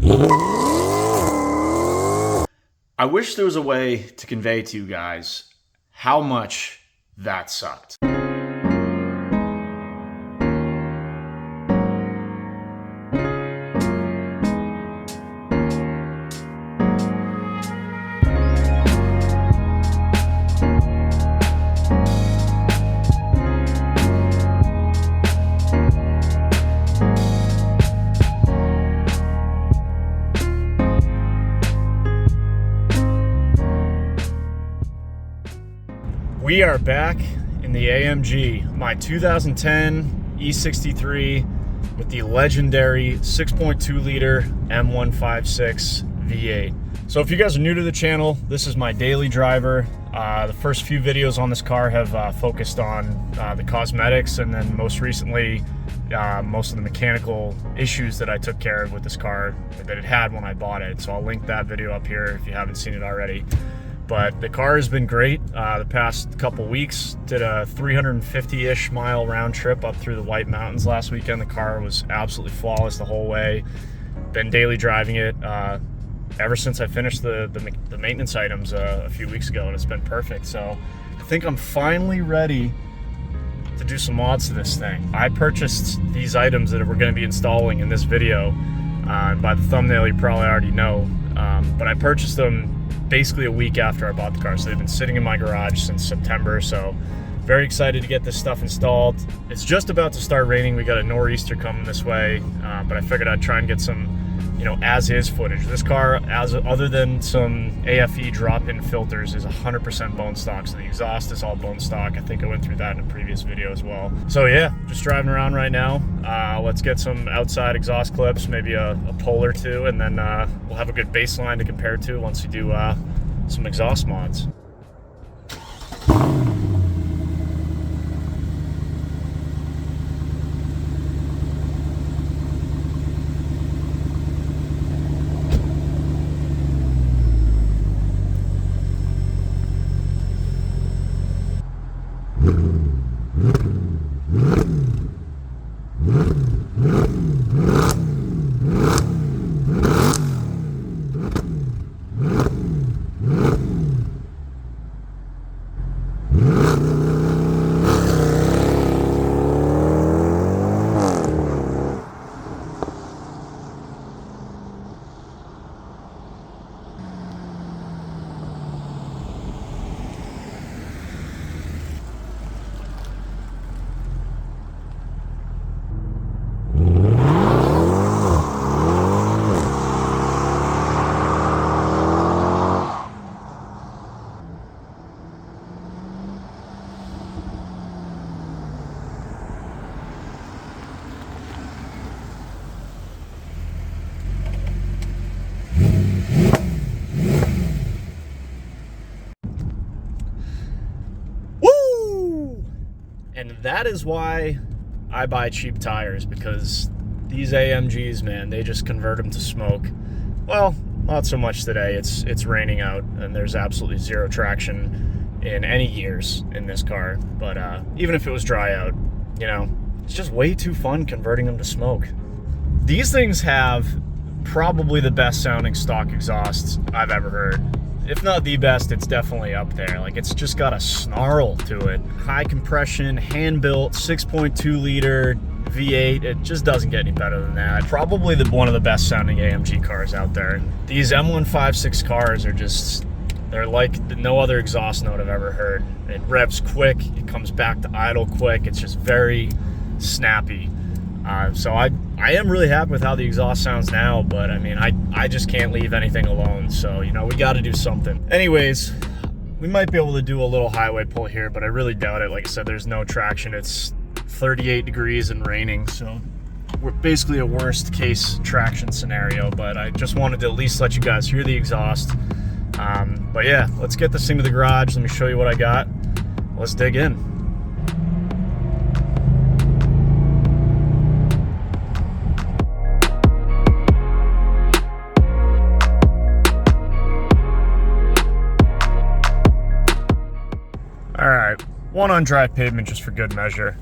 I wish there was a way to convey to you guys how much that sucked. We are back in the AMG, my 2010 E63 with the legendary 6.2 liter M156 V8. So if you guys are new to the channel, this is my daily driver. The first few videos on this car have focused on the cosmetics, and then most recently most of the mechanical issues that I took care of with this car that it had when I bought it. So I'll link that video up here if you haven't seen it already. But the car has been great. The past couple weeks, did a 350-ish mile round trip up through the White Mountains last weekend. The car was absolutely flawless the whole way. Been daily driving it ever since I finished the maintenance items a few weeks ago, and it's been perfect. So I think I'm finally ready to do some mods to this thing. I purchased these items that we're going to be installing in this video. By the thumbnail, you probably already know, but I purchased them basically a week after I bought the car, so they've been sitting in my garage since September. So very excited to get this stuff installed. It's just about to start raining. We got a nor'easter coming this way, but I figured I'd try and get some, as-is footage. This car, other than some AFE drop-in filters, is 100% bone stock. So the exhaust is all bone stock. I think I went through that in a previous video as well. So yeah, just driving around right now. Let's get some outside exhaust clips, maybe a pull or two, and then we'll have a good baseline to compare to once we do some exhaust mods. And that is why I buy cheap tires, because these AMGs, man, they just convert them to smoke. Well, not so much today. It's raining out, and there's absolutely zero traction in any gears in this car. But even if it was dry out, it's just way too fun converting them to smoke. These things have probably the best sounding stock exhausts I've ever heard. If not the best, it's definitely up there. Like, it's just got a snarl to it. High compression, hand-built, 6.2 liter V8. It just doesn't get any better than that. Probably one of the best sounding AMG cars out there. These M156 cars are just, they're like no other exhaust note I've ever heard. It revs quick, it comes back to idle quick. It's just very snappy. So I am really happy with how the exhaust sounds now, but I mean, I just can't leave anything alone. So, we got to do something. Anyways, we might be able to do a little highway pull here, but I really doubt it. Like I said, there's no traction. It's 38 degrees and raining, so we're basically a worst case traction scenario, but I just wanted to at least let you guys hear the exhaust. But yeah, let's get this thing to the garage. Let me show you what I got. Let's dig in. All right, one on dry pavement just for good measure.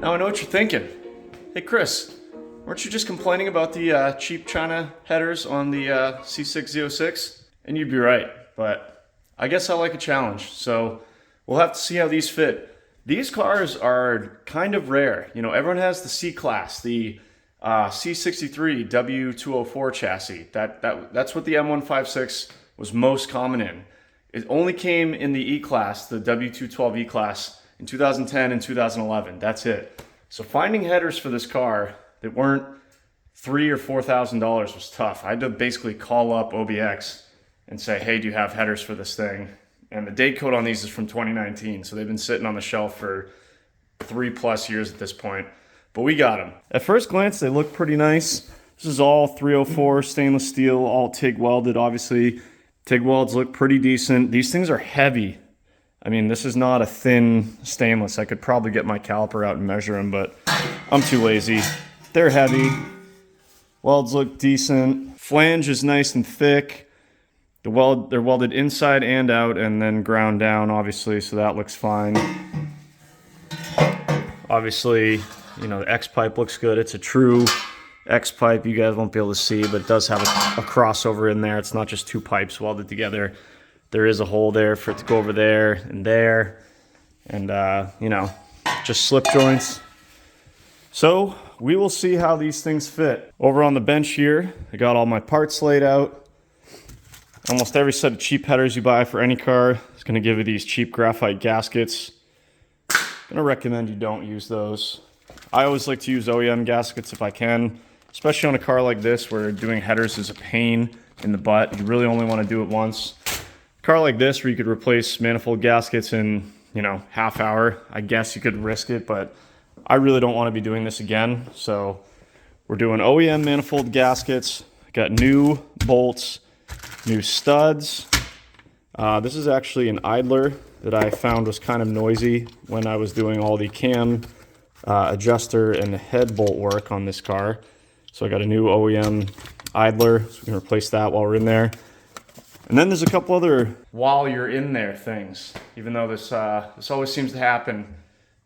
Now I know what you're thinking. Hey Chris, weren't you just complaining about the cheap China headers on the C606? And you'd be right, but I guess I like a challenge, so we'll have to see how these fit. These cars are kind of rare. You know, everyone has the C-Class, the C63 W204 chassis. That's what the M156 was most common in. It only came in the E-Class, the W212 E-Class, in 2010 and 2011. That's it. So finding headers for this car that weren't $3,000 or $4,000 was tough. I had to basically call up OBX and say, hey, do you have headers for this thing? And the date code on these is from 2019, so they've been sitting on the shelf for 3+ years at this point. But we got them. At first glance, they look pretty nice. This is all 304 stainless steel, all TIG welded, obviously. TIG welds look pretty decent. These things are heavy. I mean, this is not a thin stainless. I could probably get my caliper out and measure them, but I'm too lazy. They're heavy. Welds look decent. Flange is nice and thick. They're welded inside and out and then ground down, obviously, so that looks fine. Obviously, you know, the X-pipe looks good. It's a true X-pipe. You guys won't be able to see, but it does have a crossover in there. It's not just two pipes welded together. There is a hole there for it to go over there, and you know, just slip joints. So we will see how these things fit. Over on the bench here, I got all my parts laid out. Almost every set of cheap headers you buy for any car is going to give you these cheap graphite gaskets. I'm going to recommend you don't use those. I always like to use OEM gaskets if I can, especially on a car like this where doing headers is a pain in the butt. You really only want to do it once. A car like this where you could replace manifold gaskets in, you know, half hour, I guess you could risk it, but I really don't want to be doing this again. So we're doing OEM manifold gaskets. Got new bolts, new studs. This is actually an idler that I found was kind of noisy when I was doing all the cam adjuster and the head bolt work on this car. So I got a new OEM idler, so we can replace that while we're in there. And then there's a couple other while you're in there things. Even though this always seems to happen,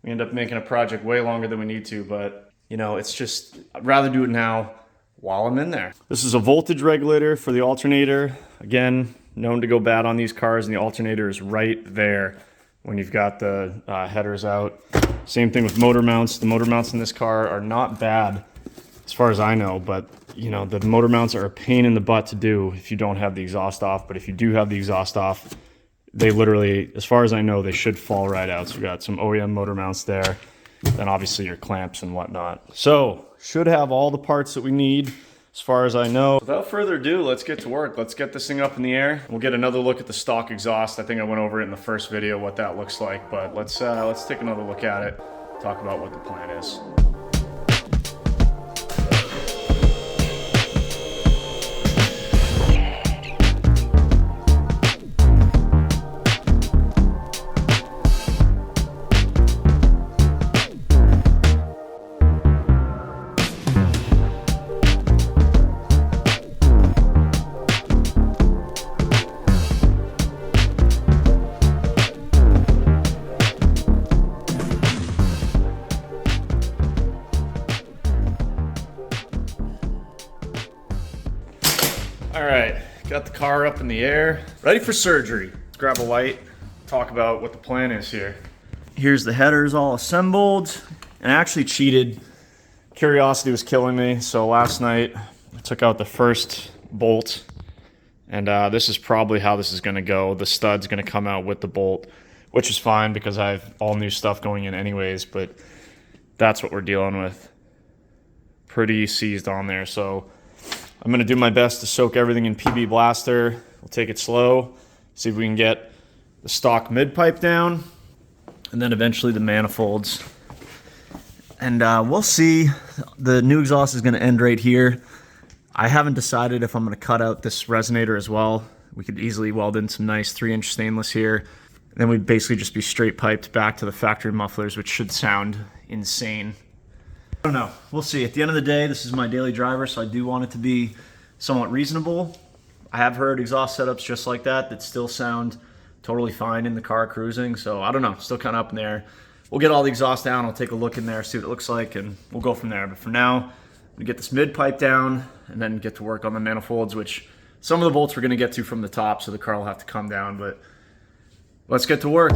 we end up making a project way longer than we need to, but you know, it's just, I'd rather do it now while I'm in there. This is a voltage regulator for the alternator. Again, known to go bad on these cars, and the alternator is right there when you've got the headers out. Same thing with motor mounts. The motor mounts in this car are not bad as far as I know, but you know, the motor mounts are a pain in the butt to do if you don't have the exhaust off. But if you do have the exhaust off, they literally, as far as I know, they should fall right out. So we got some OEM motor mounts there, then obviously your clamps and whatnot. So should have all the parts that we need as far as I know. Without further ado, let's get to work. Let's get this thing up in the air. We'll get another look at the stock exhaust. I think I went over it in the first video, what that looks like, but let's take another look at it, talk about what the plan is. All right, got the car up in the air, ready for surgery. Let's grab a light, talk about what the plan is here. Here's the headers all assembled, and I actually cheated. Curiosity was killing me, so last night I took out the first bolt, and this is probably how this is gonna go. The stud's gonna come out with the bolt, which is fine because I have all new stuff going in anyways, but that's what we're dealing with. Pretty seized on there, so I'm gonna do my best to soak everything in PB Blaster. We'll take it slow, see if we can get the stock mid-pipe down, and then eventually the manifolds. And we'll see. The new exhaust is gonna end right here. I haven't decided if I'm gonna cut out this resonator as well. We could easily weld in some nice 3-inch stainless here. Then we'd basically just be straight piped back to the factory mufflers, which should sound insane. I don't know. We'll see. At the end of the day, this is my daily driver, so I do want it to be somewhat reasonable. I have heard exhaust setups just like that still sound totally fine in the car cruising, so I don't know. Still kind of up in there. we'll get all the exhaust down. I'll take a look in there, see what it looks like, and we'll go from there. But for now, I'm gonna get this mid pipe down and then get to work on the manifolds, which some of the bolts we're gonna get to from the top, so the car will have to come down, but let's get to work.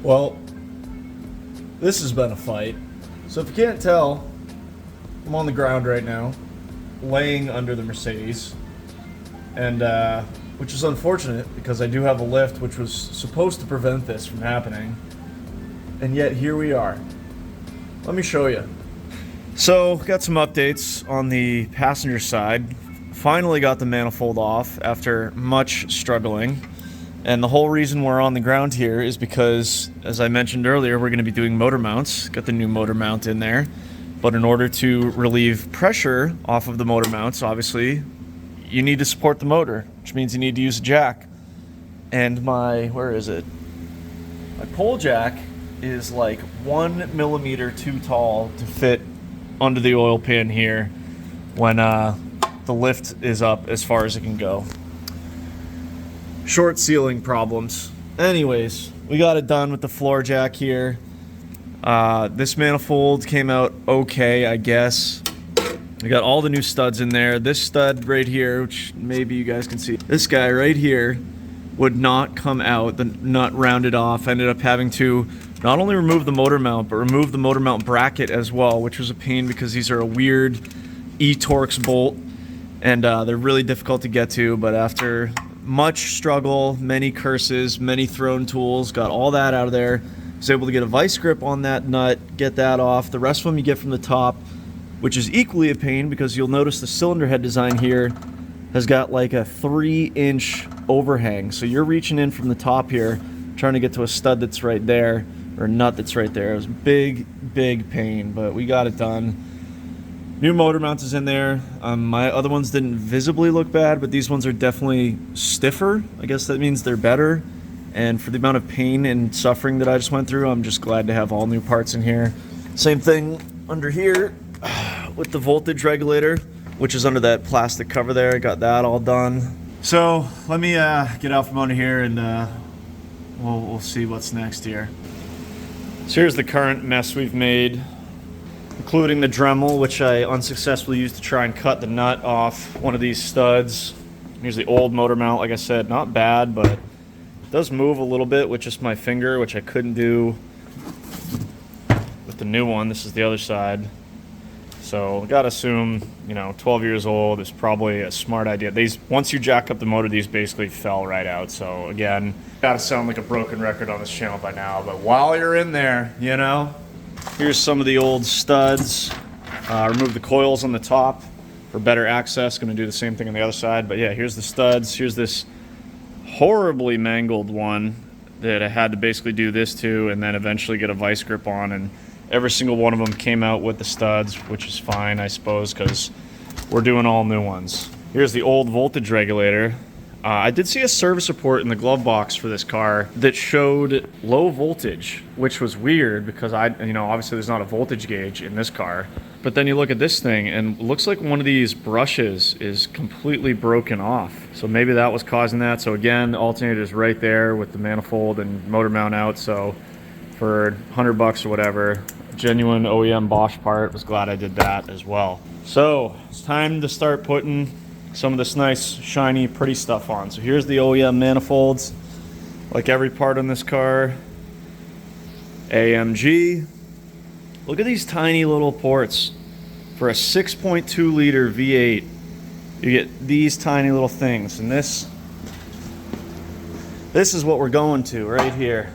Well, this has been a fight. So if you can't tell, I'm on the ground right now, laying under the Mercedes, and which is unfortunate because I do have a lift which was supposed to prevent this from happening, and yet here we are. Let me show you. So, got some updates on the passenger side. Finally got the manifold off after much struggling. And the whole reason we're on the ground here is because, as I mentioned earlier, we're going to be doing motor mounts. Got the new motor mount in there. But in order to relieve pressure off of the motor mounts, obviously, you need to support the motor, which means you need to use a jack. And my, where is it? My pole jack is like 1 millimeter too tall to fit under the oil pan here when the lift is up as far as it can go. Short sealing problems. Anyways, we got it done with the floor jack here. This manifold came out okay, I guess. We got all the new studs in there. This stud right here, which maybe you guys can see, this guy right here would not come out. The nut rounded off. I ended up having to not only remove the motor mount, but remove the motor mount bracket as well, which was a pain because these are a weird E-Torx bolt, and they're really difficult to get to. But after much struggle, many curses, many thrown tools, got all that out of there. Was able to get a vice grip on that nut, get that off. The rest of them you get from the top, which is equally a pain because you'll notice the cylinder head design here has got like a 3-inch overhang. So you're reaching in from the top here, trying to get to a stud that's right there, or a nut that's right there. It was big, big pain, but we got it done. New motor mounts is in there. My other ones didn't visibly look bad, but these ones are definitely stiffer. I guess that means they're better. And for the amount of pain and suffering that I just went through, I'm just glad to have all new parts in here. Same thing under here with the voltage regulator, which is under that plastic cover there. I got that all done. So let me get out from under here and we'll see what's next here. So here's the current mess we've made, including the Dremel, which I unsuccessfully used to try and cut the nut off one of these studs. Here's the old motor mount. Like I said, not bad, but does move a little bit with just my finger, which I couldn't do with the new one. This is the other side. So I gotta assume, you know, 12 years old is probably a smart idea. These, once you jack up the motor, these basically fell right out. So again, gotta sound like a broken record on this channel by now, but while you're in there, you know, here's some of the old studs. Remove the coils on the top for better access. Gonna do the same thing on the other side, but yeah, here's the studs. Here's this horribly mangled one that I had to basically do this to and then eventually get a vice grip on, and every single one of them came out with the studs, which is fine, I suppose, because we're doing all new ones. Here's the old voltage regulator. I did see a service report in the glove box for this car that showed low voltage, which was weird because obviously there's not a voltage gauge in this car. But then you look at this thing and it looks like one of these brushes is completely broken off. So maybe that was causing that. So again, the alternator is right there with the manifold and motor mount out. So for 100 bucks or whatever, genuine OEM Bosch part, was glad I did that as well. So it's time to start putting some of this nice, shiny, pretty stuff on. So here's the OEM manifolds, like every part on this car. AMG. Look at these tiny little ports. For a 6.2 liter V8, you get these tiny little things. And this is what we're going to right here.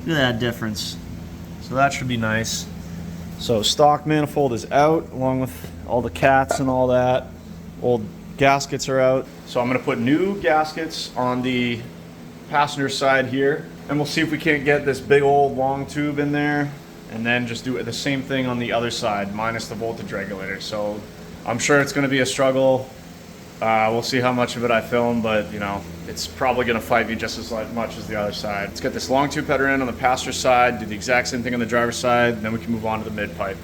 Look at that difference. So that should be nice. So stock manifold is out, along with all the cats and all that. Old gaskets are out. So I'm gonna put new gaskets on the passenger side here, and we'll see if we can't get this big old long tube in there, and then just do the same thing on the other side, minus the voltage regulator. So I'm sure it's gonna be a struggle. We'll see how much of it I film, but you know, it's probably gonna fight me just as much as the other side. Let's get this long tube header in on the passenger side, do the exact same thing on the driver's side, and then we can move on to the mid pipe.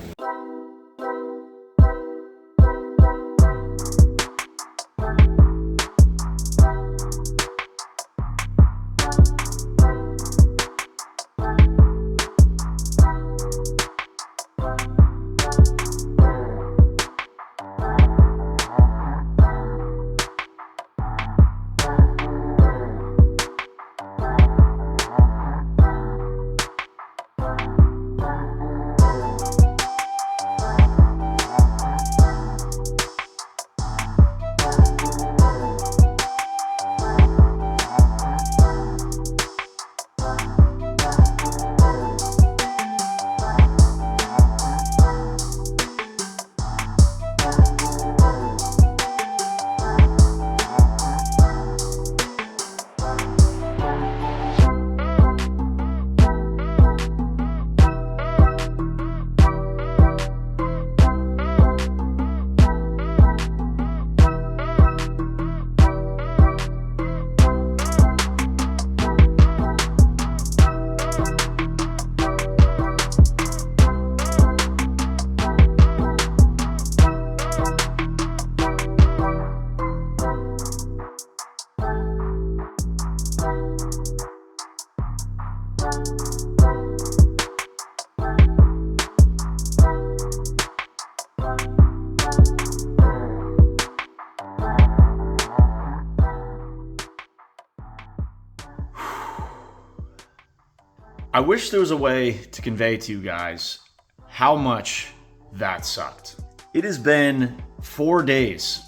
I wish there was a way to convey to you guys how much that sucked. It has been 4 days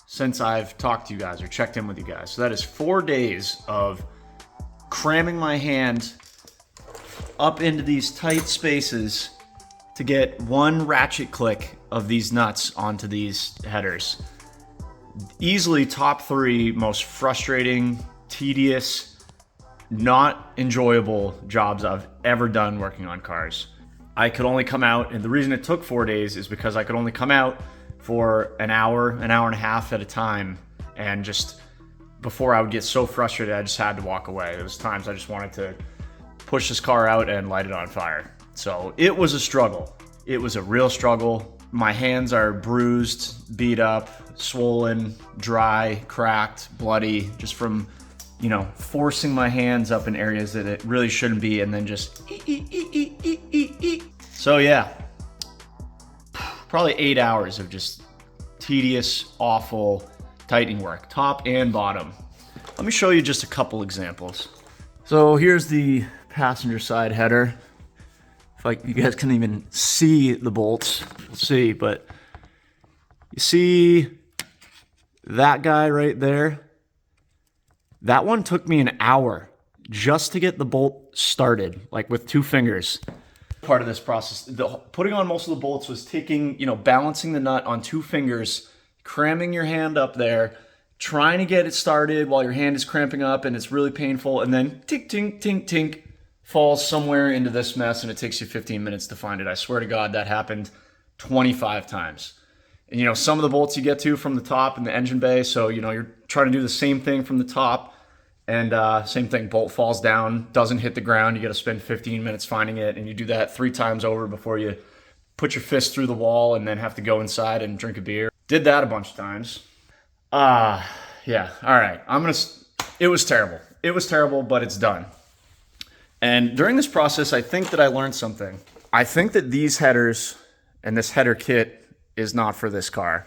since I've talked to you guys or checked in with you guys. So that is 4 days of cramming my hand up into these tight spaces to get one ratchet click of these nuts onto these headers. Easily top 3 most frustrating, tedious, not enjoyable jobs I've ever done working on cars. I could only come out, and the reason it took 4 days is because I could only come out for an hour and a half at a time, and just before I would get so frustrated I just had to walk away. There was times I just wanted to push this car out and light it on fire. So it was a struggle. It was a real struggle. My hands are bruised, beat up, swollen, dry, cracked, bloody, just from, you know, forcing my hands up in areas that it really shouldn't be, and then just So yeah, probably 8 hours of just tedious, awful, tightening work, top and bottom. Let me show you just a couple examples. So here's the passenger side header. If you guys can even see the bolts, we'll see, but you see that guy right there? That one took me an hour just to get the bolt started, like with 2 fingers. Part of this process, putting on most of the bolts was taking, balancing the nut on 2 fingers, cramming your hand up there, trying to get it started while your hand is cramping up and it's really painful, and then tink, tink, tink, tink, falls somewhere into this mess and it takes you 15 minutes to find it. I swear to God, that happened 25 times. And some of the bolts you get to from the top in the engine bay, so you're trying to do the same thing from the top, and same thing, bolt falls down, doesn't hit the ground, you got to spend 15 minutes finding it, and you do that 3 times over before you put your fist through the wall and then have to go inside and drink a beer. Did that a bunch of times. Yeah, all right, it was terrible. It was terrible, but it's done. And during this process, I think that I learned something. I think that these headers and this header kit is not for this car.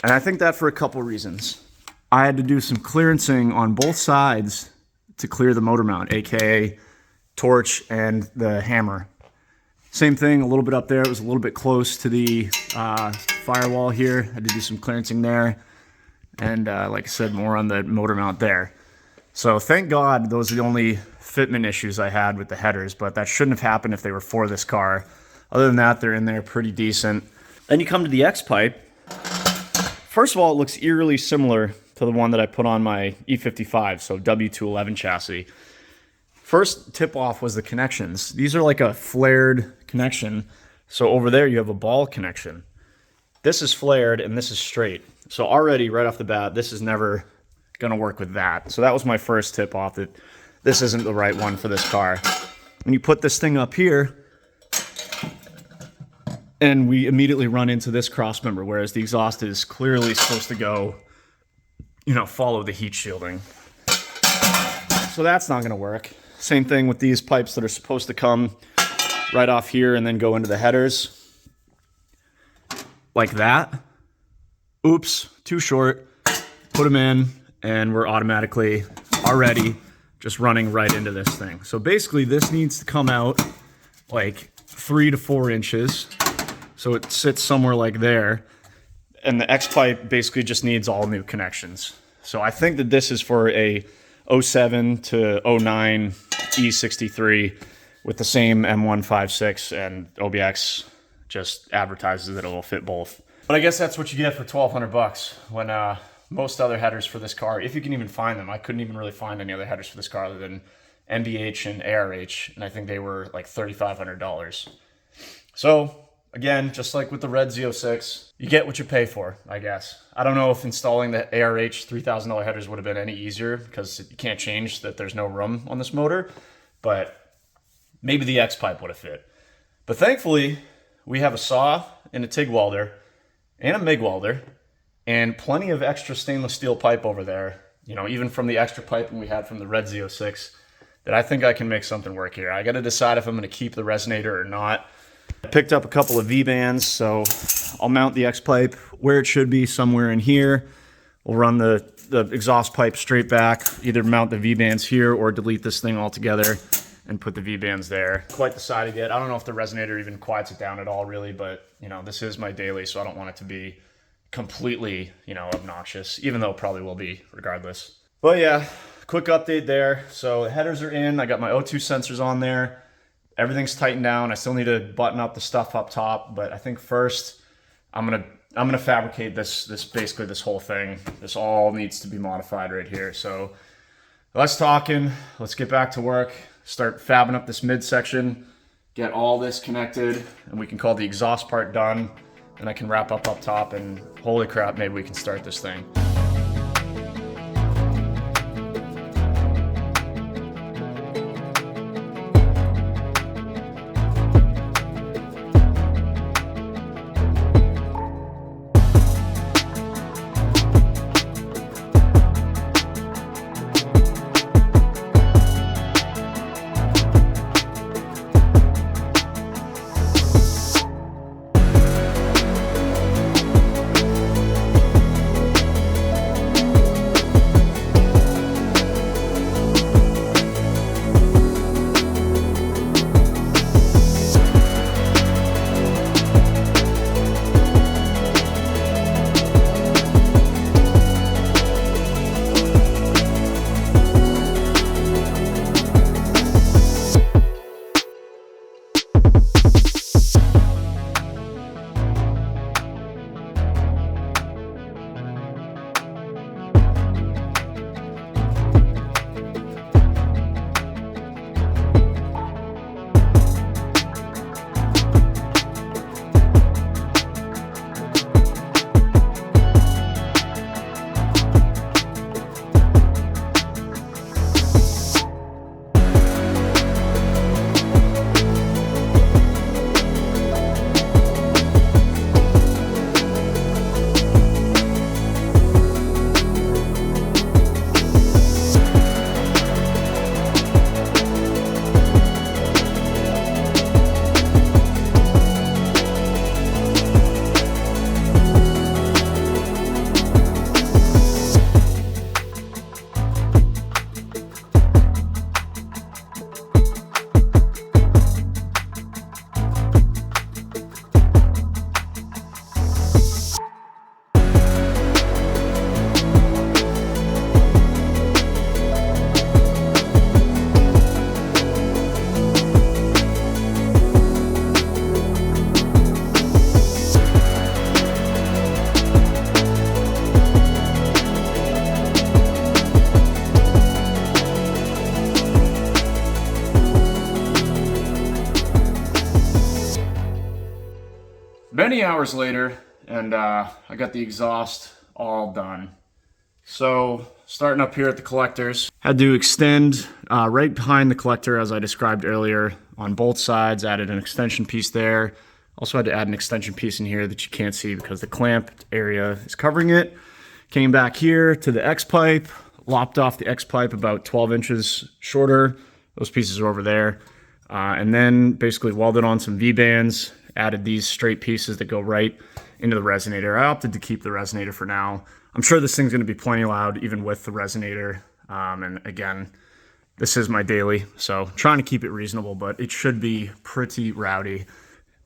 And I think that for a couple reasons. I had to do some clearancing on both sides to clear the motor mount, aka torch and the hammer. Same thing, a little bit up there. It was a little bit close to the firewall here. I had to do some clearancing there. And like I said, more on the motor mount there. So thank God those are the only fitment issues I had with the headers, but that shouldn't have happened if they were for this car. Other than that, they're in there pretty decent. Then you come to the X-pipe. First of all, it looks eerily similar to the one that I put on my E55, so W211 chassis. First tip off was the connections. These are like a flared connection. So over there you have a ball connection. This is flared and this is straight. So already right off the bat, this is never gonna work with that. So that was my first tip off, that this isn't the right one for this car. When you put this thing up here, and we immediately run into this cross member, whereas the exhaust is clearly supposed to go, follow the heat shielding. So that's not gonna work. Same thing with these pipes that are supposed to come right off here and then go into the headers. Like that. Oops, too short. Put them in, and we're automatically already just running right into this thing. So basically this needs to come out like 3 to 4 inches. So it sits somewhere like there. And the X-pipe basically just needs all new connections. So I think that this is for a 07 to 09 E63 with the same M156, and OBX just advertises that it will fit both. But I guess that's what you get for $1,200 when most other headers for this car, if you can even find them, I couldn't even really find any other headers for this car other than MBH and ARH, and I think they were like $3,500. So again, just like with the red Z06, you get what you pay for, I guess. I don't know if installing the ARH $3,000 headers would have been any easier, because you can't change that there's no room on this motor, but maybe the X-pipe would have fit. But thankfully, we have a saw and a TIG welder and a MIG welder and plenty of extra stainless steel pipe over there, even from the extra piping we had from the red Z06, that I think I can make something work here. I got to decide if I'm going to keep the resonator or not. I picked up a couple of V-bands, so I'll mount the X-pipe where it should be, somewhere in here. We'll run the exhaust pipe straight back, either mount the V-bands here or delete this thing altogether and put the V-bands there. Quite decided yet. I don't know if the resonator even quiets it down at all, really, but this is my daily, so I don't want it to be completely, obnoxious, even though it probably will be regardless. But yeah, quick update there. So the headers are in. I got my O2 sensors on there. Everything's tightened down. I still need to button up the stuff up top, but I think first I'm gonna fabricate this basically this whole thing. This all needs to be modified right here. So less talking. Let's get back to work. Start fabbing up this midsection. Get all this connected, and we can call the exhaust part done. And I can wrap up top, and holy crap, maybe we can start this thing. many hours later, and I got the exhaust all done. So starting up here at the collectors, had to extend right behind the collector as I described earlier on both sides, added an extension piece there. Also had to add an extension piece in here that you can't see because the clamp area is covering it. Came back here to the X-pipe, lopped off the X-pipe about 12 inches shorter. Those pieces are over there. And then basically welded on some V-bands, added these straight pieces that go right into the resonator. I opted to keep the resonator for now. I'm sure this thing's gonna be plenty loud even with the resonator. And again, this is my daily, so trying to keep it reasonable, but it should be pretty rowdy.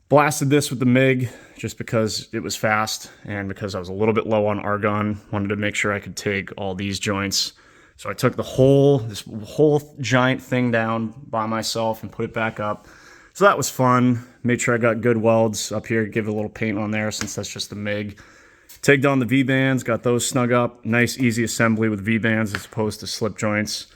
Blasted this with the MIG just because it was fast and because I was a little bit low on argon. Wanted to make sure I could take all these joints. So I took this whole giant thing down by myself and put it back up. So that was fun. Made sure I got good welds up here, give it a little paint on there since that's just the MIG. Tagged on the V-bands, got those snug up. Nice, easy assembly with V-bands as opposed to slip joints,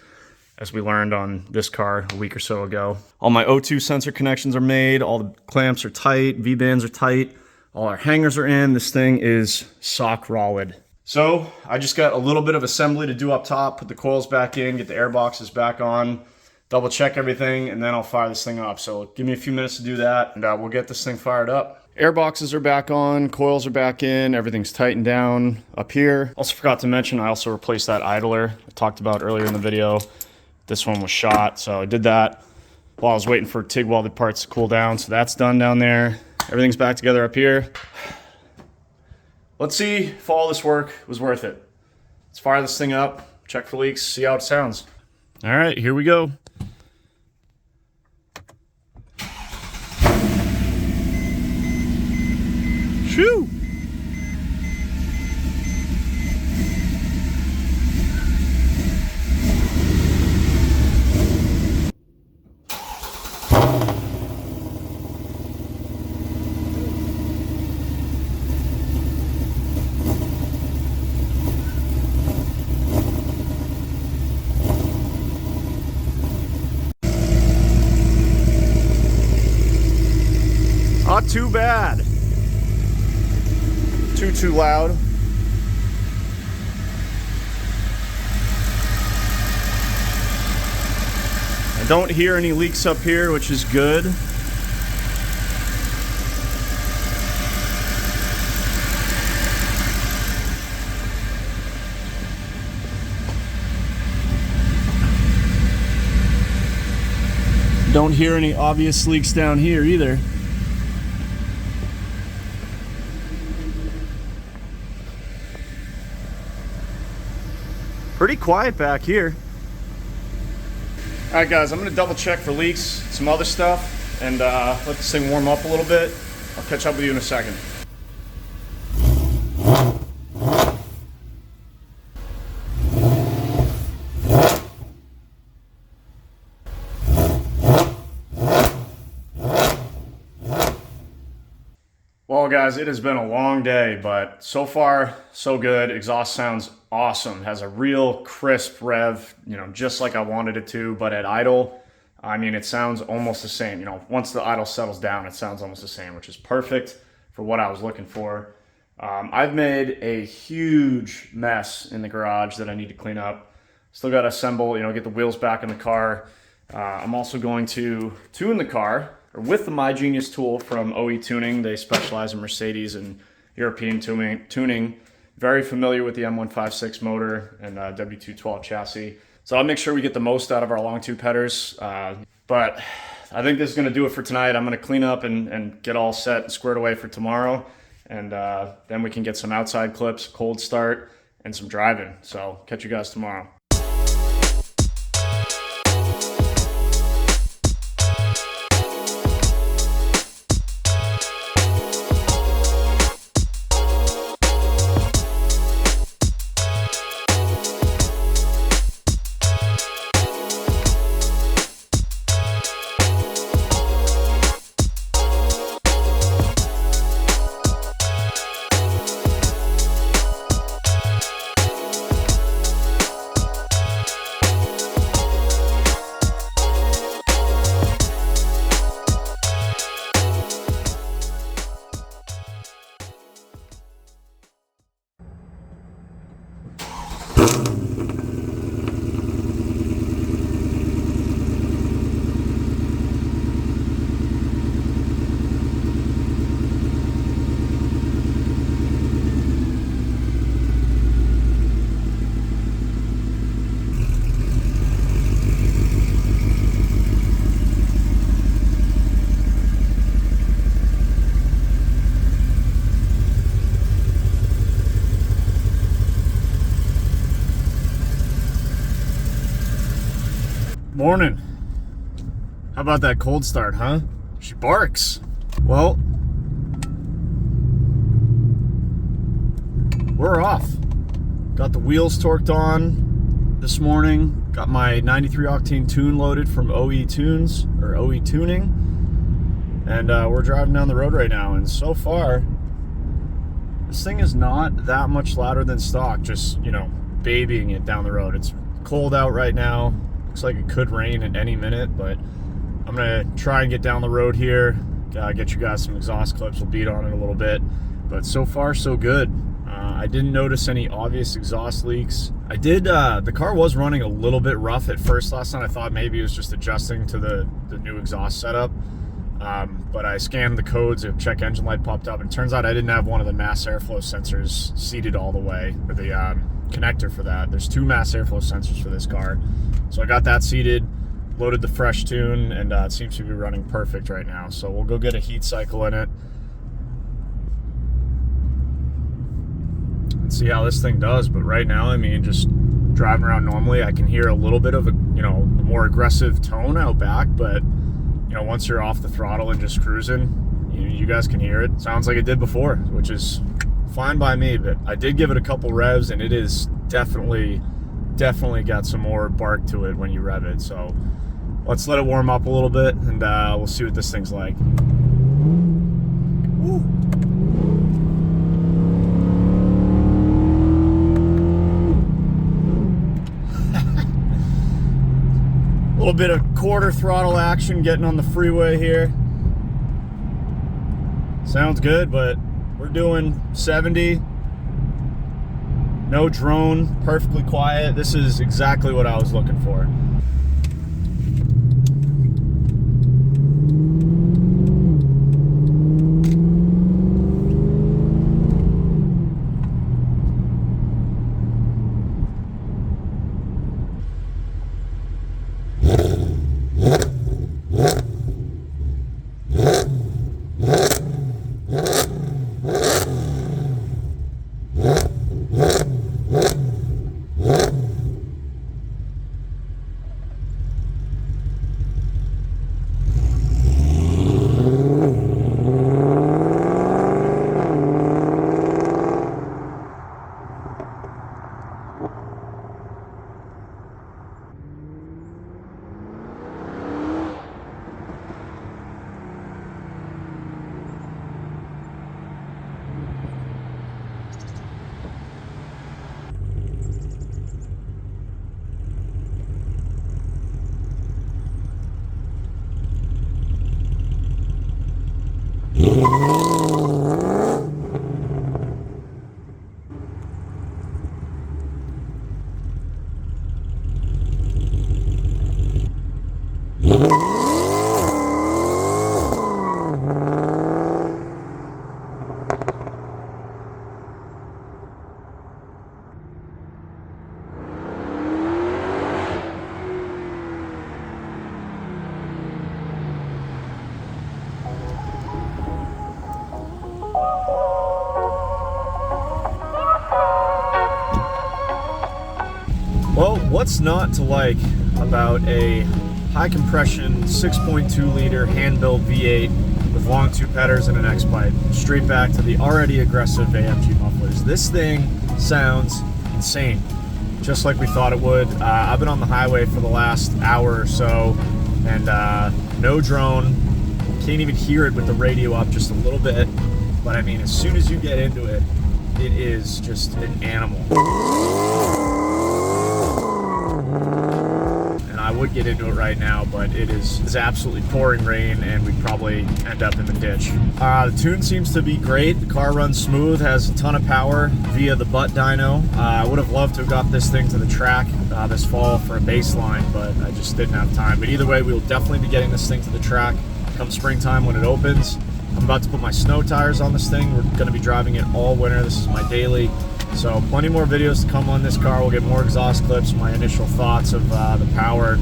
as we learned on this car a week or so ago. All my O2 sensor connections are made. All the clamps are tight. V-bands are tight. All our hangers are in. This thing is sock-rolled. So I just got a little bit of assembly to do up top, put the coils back in, get the air boxes back on, double check everything, and then I'll fire this thing up. So give me a few minutes to do that, and we'll get this thing fired up. Air boxes are back on, coils are back in, everything's tightened down up here. Also forgot to mention, I also replaced that idler I talked about earlier in the video. This one was shot, so I did that while I was waiting for TIG welded parts to cool down. So that's done down there. Everything's back together up here. Let's see if all this work was worth it. Let's fire this thing up, check for leaks, see how it sounds. All right, here we go. Shoo! Not too bad. Too loud. I don't hear any leaks up here, which is good. Don't hear any obvious leaks down here either. Pretty quiet back here. All right, guys, I'm gonna double check for leaks, some other stuff, and let this thing warm up a little bit. I'll catch up with you in a second. Well, guys, it has been a long day, but so far, so good. Exhaust sounds awesome. Has a real crisp rev, you know, just like I wanted it to, but at idle, I mean, it sounds almost the same. You know, once the idle settles down, it sounds almost the same, which is perfect for what I was looking for. I've made a huge mess in the garage that I need to clean up. Still got to assemble, you know, get the wheels back in the car. I'm also going to tune the car with the My Genius tool from OE Tuning. They specialize in Mercedes and European tuning. Very familiar with the M156 motor and W212 chassis. So I'll make sure we get the most out of our long tube headers. But I think this is going to do it for tonight. I'm going to clean up and get all set and squared away for tomorrow. And then we can get some outside clips, cold start, and some driving. So catch you guys tomorrow. Morning. How about that cold start, huh? She barks. Well, we're off. Got the wheels torqued on this morning. Got my 93 octane tune loaded from OE Tunes, or OE Tuning. And we're driving down the road right now. And so far, this thing is not that much louder than stock. Just, you know, babying it down the road. It's cold out right now. Looks like it could rain at any minute, but I'm gonna try and get down the road here, get you guys some exhaust clips. We'll beat on it a little bit, but so far so good. I didn't notice any obvious exhaust leaks. I did, the car was running a little bit rough at first last night. I thought maybe it was just adjusting to the new exhaust setup, but I scanned the codes, a check engine light popped up, and it turns out I didn't have one of the mass airflow sensors seated all the way, or the connector for that. There's 2 mass airflow sensors for this car. So I got that seated, loaded the fresh tune, and it seems to be running perfect right now. So we'll go get a heat cycle in it and see how this thing does. But right now, I mean, just driving around normally, I can hear a little bit of a, you know, a more aggressive tone out back, but you know, once you're off the throttle and just cruising, you guys can hear it. Sounds like it did before, which is fine by me. But I did give it a couple revs, and it is definitely got some more bark to it when you rev it. So let's let it warm up a little bit, and we'll see what this thing's like. Woo. A little bit of quarter throttle action getting on the freeway here. Sounds good, but we're doing 70. No drone, perfectly quiet. This is exactly what I was looking for. Well, what's not to like about a high compression 6.2 liter hand-built V8 with long tube headers and an X-pipe straight back to the already aggressive AMG mufflers? This thing sounds insane, just like we thought it would. I've been on the highway for the last hour or so, and no drone. Can't even hear it with the radio up just a little bit, but I mean, as soon as you get into it, it is just an animal. And I would get into it right now, but it's absolutely pouring rain, and we'd probably end up in the ditch. The tune seems to be great. The car runs smooth, has a ton of power via the butt dyno. I would have loved to have got this thing to the track this fall for a baseline, but I just didn't have time. But either way, we will definitely be getting this thing to the track come springtime when it opens. I'm about to put my snow tires on this thing. We're going to be driving it all winter. This is my daily. So plenty more videos to come on this car. We'll get more exhaust clips, my initial thoughts of the power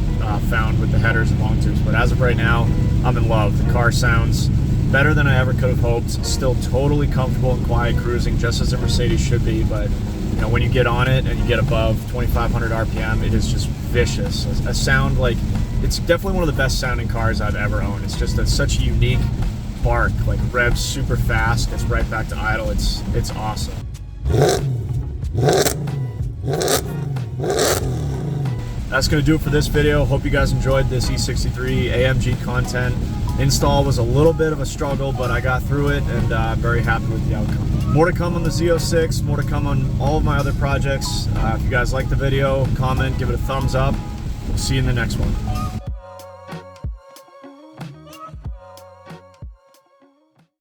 found with the headers and long tubes. But as of right now, I'm in love. The car sounds better than I ever could have hoped. Still totally comfortable and quiet cruising, just as a Mercedes should be. But you know, when you get on it and you get above 2,500 RPM, it is just vicious. A sound like, it's definitely one of the best sounding cars I've ever owned. It's just such a unique bark, like revs super fast, gets right back to idle. It's awesome. That's gonna do it for this video. Hope you guys enjoyed this E63 AMG content. Install was a little bit of a struggle, but I got through it, and I'm very happy with the outcome. More to come on the Z06, more to come on all of my other projects. If you guys like the video, comment, give it a thumbs up. We'll see you in the next one.